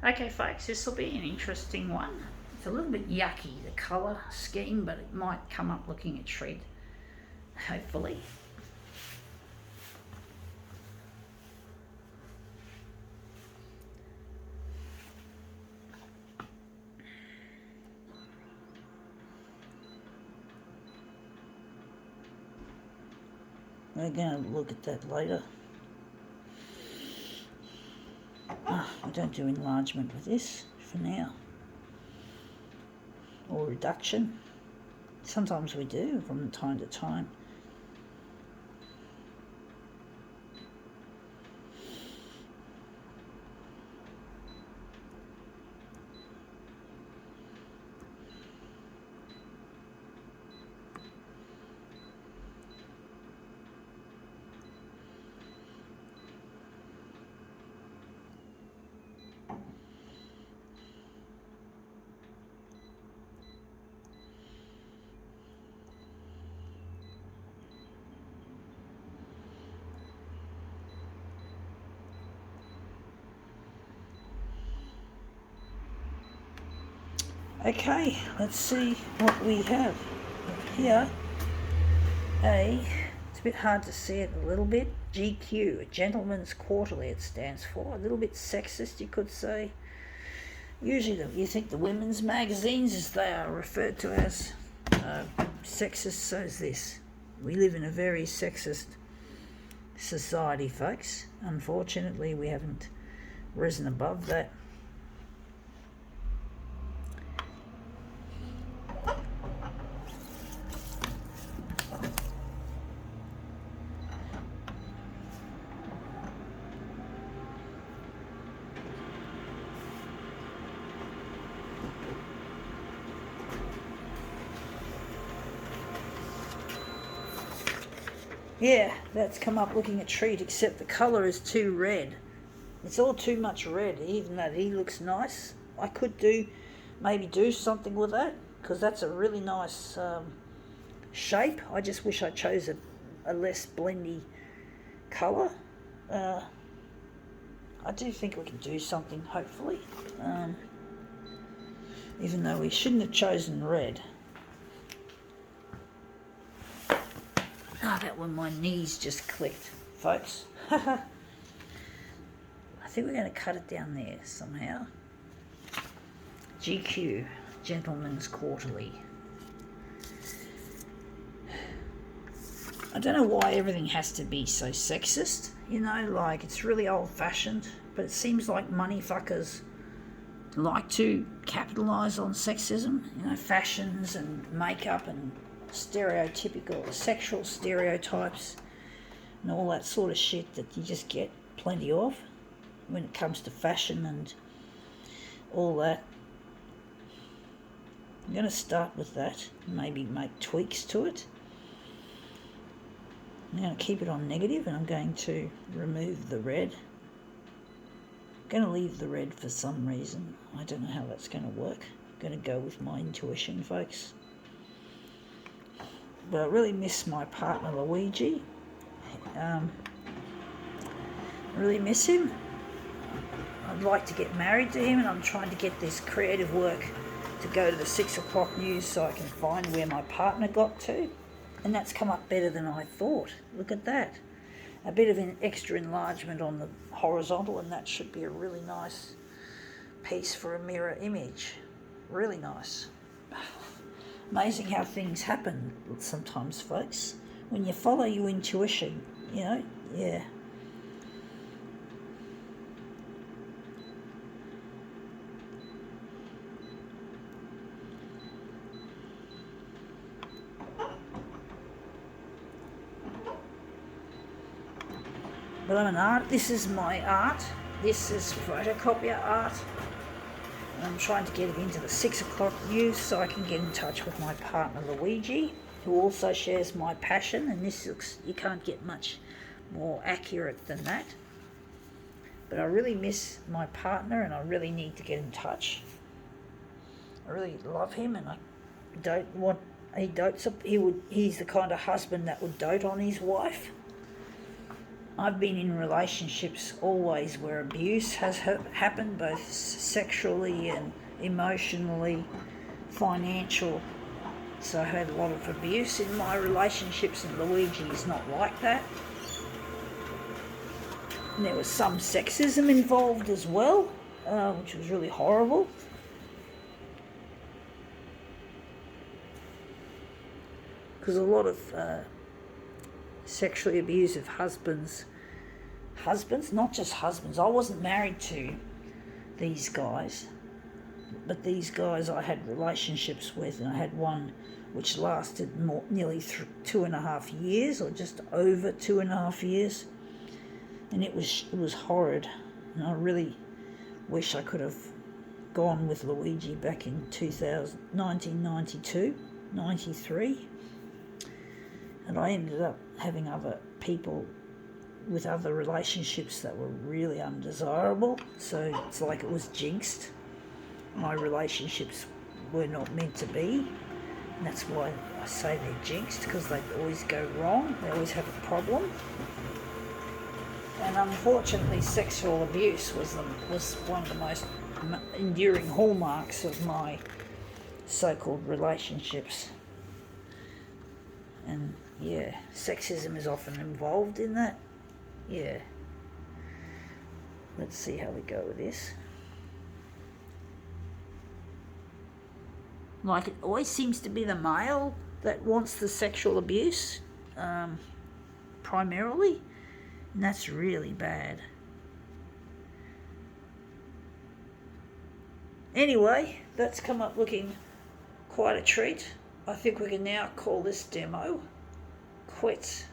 Okay folks, this will be an interesting one. It's a little bit yucky, the colour scheme, but it might come up looking a treat, hopefully. We're going to look at that later. We don't do enlargement with this for now, or reduction. Sometimes we do from time to time. Okay, let's see what we have here. It's a bit hard to see it a little bit. GQueue, a Gentleman's Quarterly it stands for. A little bit sexist, you could say. Usually you think the women's magazines, as they are referred to as, sexist, so is this. We live in a very sexist society, folks. Unfortunately, we haven't risen above that. Yeah, that's come up looking a treat, except the colour is too red. It's all too much red, even though he looks nice. I could maybe do something with that, because that's a really nice shape. I just wish I chose a less blendy colour. I do think we can do something, hopefully. Even though we shouldn't have chosen red. That one, my knees just clicked, folks. I think we're going to cut it down there somehow. GQueue, Gentleman's Quarterly. I don't know why everything has to be so sexist, you know, like it's really old-fashioned, but it seems like money fuckers like to capitalise on sexism, you know, fashions and makeup and stereotypical sexual stereotypes and all that sort of shit that you just get plenty of when it comes to fashion and all that. I'm going to start with that, maybe make tweaks to it. I'm going to keep it on negative and I'm going to remove the red. I'm going to leave the red for some reason. I don't know how that's going to work. I'm going to go with my intuition, folks. But I really miss my partner Luigi. I really miss him. I'd like to get married to him, and I'm trying to get this creative work to go to the 6 o'clock news so I can find where my partner got to. And that's come up better than I thought. Look at that. A bit of an extra enlargement on the horizontal, and that should be a really nice piece for a mirror image. Really nice. Amazing how things happen sometimes, folks. When you follow your intuition, you know, yeah. But I'm an art. This is my art. This is photocopier art. I'm trying to get it into the 6 o'clock news so I can get in touch with my partner Luigi, who also shares my passion, and this looks, you can't get much more accurate than that. But I really miss my partner and I really need to get in touch. I really love him and I don't want, he's the kind of husband that would dote on his wife. I've been in relationships always where abuse has happened, both sexually and emotionally, financial. So I had a lot of abuse in my relationships, and Luigi is not like that. And there was some sexism involved as well, which was really horrible. Because a lot of sexually abusive husbands, not just husbands. I wasn't married to these guys, but these guys I had relationships with, and I had one which lasted nearly 2.5 years, or just over 2.5 years, and it was horrid. And I really wish I could have gone with Luigi back in 1992, 93. And I ended up having other people with other relationships that were really undesirable. So it's like it was jinxed. My relationships were not meant to be. And that's why I say they're jinxed, because they always go wrong. They always have a problem. And unfortunately, sexual abuse was one of the most enduring hallmarks of my so-called relationships. And yeah, sexism is often involved in that. Yeah. Let's see how we go with this. Like, it always seems to be the male that wants the sexual abuse, primarily. And that's really bad. Anyway, that's come up looking quite a treat. I think we can now call this demo quits.